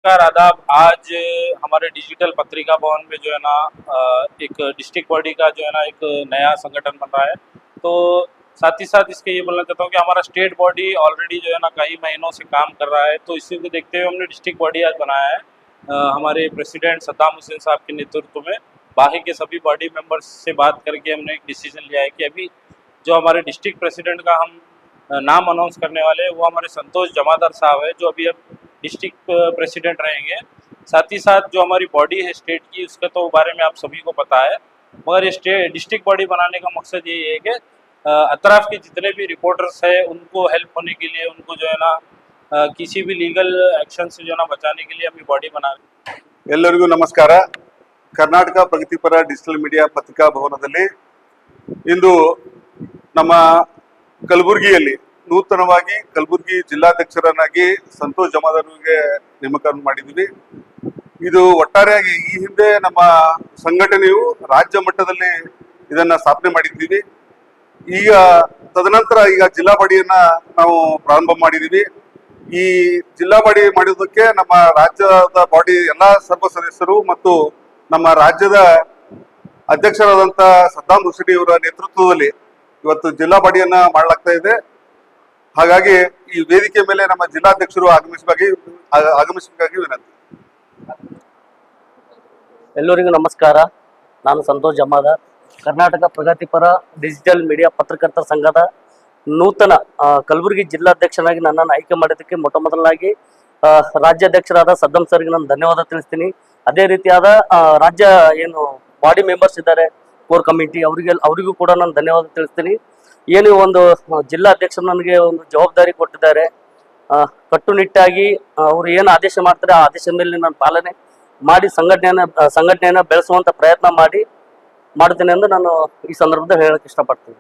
नमस्कार आदाब। आज हमारे डिजिटल पत्रिका भवन में जो है ना एक डिस्ट्रिक्ट बॉडी का जो है ना एक नया संगठन बन रहा है। तो साथ ही साथ इसके ये बोलना चाहता हूँ कि हमारा स्टेट बॉडी ऑलरेडी जो है ना कई महीनों से काम कर रहा है। तो इसी को देखते हुए हमने डिस्ट्रिक्ट बॉडी आज बनाया है। हमारे प्रेसिडेंट सद्दाम हुसैन साहब के नेतृत्व में बाकी के सभी बॉडी मेंबर्स से बात करके हमने एक डिसीजन लिया है कि अभी जो हमारे डिस्ट्रिक्ट प्रेसिडेंट का हम नाम अनाउंस करने वाले हैं वो हमारे संतोष जमादार साहब है, जो अभी अब डिस्ट्रिक्ट प्रेसिडेंट रहेंगे। साथ ही साथ जो हमारी बॉडी है स्टेट की, उसके तो बारे में आप सभी को पता है, मगर ये स्टेट डिस्ट्रिक्ट बॉडी बनाने का मकसद यही है कि अतराफ के जितने भी रिपोर्टर्स हैं उनको हेल्प होने के लिए, उनको जो है ना किसी भी लीगल एक्शन से जो है ना बचाने के लिए हम ये बॉडी बना रहे हैं। ಎಲ್ಲರಿಗೂ ನಮಸ್ಕಾರ। ಕರ್ನಾಟಕ ಪ್ರಗತಿಪರ ಡಿಜಿಟಲ್ ಮೀಡಿಯಾ ಪತ್ರಿಕಾ ಭವನದಲ್ಲಿ ಇಂದು ನಮ್ಮ ಕಲಬುರಗಿಯಲ್ಲಿ ನೂತನವಾಗಿ ಕಲಬುರಗಿ ಜಿಲ್ಲಾಧ್ಯಕ್ಷರನ್ನಾಗಿ ಸಂತೋಷ್ ಜಮಾದಾರ್ಗೆ ನೇಮಕ ಮಾಡಿದ್ದೀವಿ। ಇದು ಒಟ್ಟಾರೆಯಾಗಿ ಈ ಹಿಂದೆ ನಮ್ಮ ಸಂಘಟನೆಯು ರಾಜ್ಯ ಮಟ್ಟದಲ್ಲಿ ಇದನ್ನ ಸ್ಥಾಪನೆ ಮಾಡಿದ್ದೀವಿ। ಈಗ ತದನಂತರ ಈಗ ಜಿಲ್ಲಾ ಬಾಡಿಯನ್ನ ನಾವು ಪ್ರಾರಂಭ ಮಾಡಿದ್ದೀವಿ। ಈ ಜಿಲ್ಲಾ ಬಾಡಿ ಮಾಡೋದಕ್ಕೆ ನಮ್ಮ ರಾಜ್ಯದ ಬಾಡಿ ಎಲ್ಲಾ ಸರ್ವ ಸದಸ್ಯರು ಮತ್ತು ನಮ್ಮ ರಾಜ್ಯದ ಅಧ್ಯಕ್ಷರಾದಂತ ಸದ್ದಾಂ ಹುಸೇನಿ ಅವರ ನೇತೃತ್ವದಲ್ಲಿ ಇವತ್ತು ಜಿಲ್ಲಾ ಬಾಡಿಯನ್ನ ಮಾಡಲಾಗ್ತಾ ಇದೆ। ಹಾಗಾಗಿ ಈ ವೇದಿಕೆ ಮೇಲೆ ನಮ್ಮ ಜಿಲ್ಲಾಧ್ಯಕ್ಷರು ಆಗಮಿಸಬೇಕಾಗಿ ವಿನಂತಿ। ಎಲ್ಲರಿಗೂ ನಮಸ್ಕಾರ। ನಾನು ಸಂತೋಷ್ ಜಮಾದಾರ್, ಕರ್ನಾಟಕ ಪ್ರಗತಿಪರ ಡಿಜಿಟಲ್ ಮೀಡಿಯಾ ಪತ್ರಕರ್ತರ ಸಂಘದ ನೂತನ ಕಲಬುರಗಿ ಜಿಲ್ಲಾಧ್ಯಕ್ಷನಾಗಿ ನನ್ನನ್ನು ಆಯ್ಕೆ ಮಾಡಿದ್ದಕ್ಕೆ ಮೊಟ್ಟ ಮೊದಲಾಗಿ ರಾಜ್ಯಾಧ್ಯಕ್ಷರಾದ ಸದ್ದಾಂ ಸರ್ಗೆ ನಾನು ಧನ್ಯವಾದ ತಿಳಿಸ್ತೀನಿ। ಅದೇ ರೀತಿಯಾದ ರಾಜ್ಯ ಏನು ಬಾಡಿ ಮೆಂಬರ್ಸ್ ಇದ್ದಾರೆ, ಕೋರ್ ಕಮಿಟಿ, ಅವರಿಗೂ ಕೂಡ ನಾನು ಧನ್ಯವಾದ ತಿಳಿಸ್ತೀನಿ। ಏನು ಒಂದು ಜಿಲ್ಲಾಧ್ಯಕ್ಷರು ನನಗೆ ಒಂದು ಜವಾಬ್ದಾರಿ ಕೊಟ್ಟಿದ್ದಾರೆ, ಕಟ್ಟುನಿಟ್ಟಾಗಿ ಅವರು ಏನು ಆದೇಶ ಮಾಡ್ತಾರೆ ಆ ಆದೇಶದ ಮೇಲೆ ನಾನು ಪಾಲನೆ ಮಾಡಿ ಸಂಘಟನೆಯನ್ನ ಬೆಳೆಸುವಂತ ಪ್ರಯತ್ನ ಮಾಡ್ತೇನೆ ಎಂದು ನಾನು ಈ ಸಂದರ್ಭದಲ್ಲಿ ಹೇಳಕ್ಕೆ ಇಷ್ಟಪಡ್ತೀನಿ।